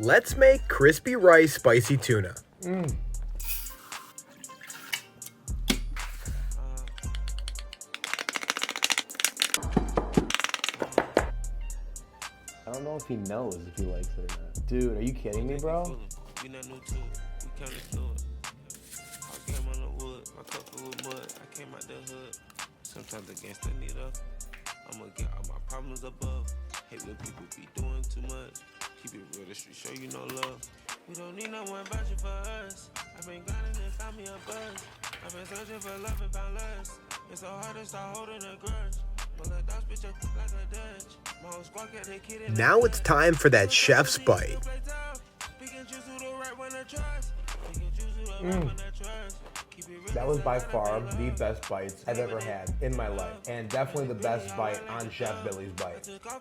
Let's make crispy rice spicy tuna. I don't know if he knows if he likes it or not. Dude, are you kidding me, bro? We not new to it. We kinda to it. I came on the wood, my cup full of mud. I came out the hood. Sometimes against the needle. I'ma get all my problems above. Hate when people be doing too much. Keep it real, the street show you no love. We don't need no one vouching for us. I've been grinding and found me a buzz. I've been searching for love and found less. It's so hard to start holding a grudge. Now it's time for that chef's bite. That was by far the best bites I've ever had in my life. And definitely the best bite on Chef Billy's Bite.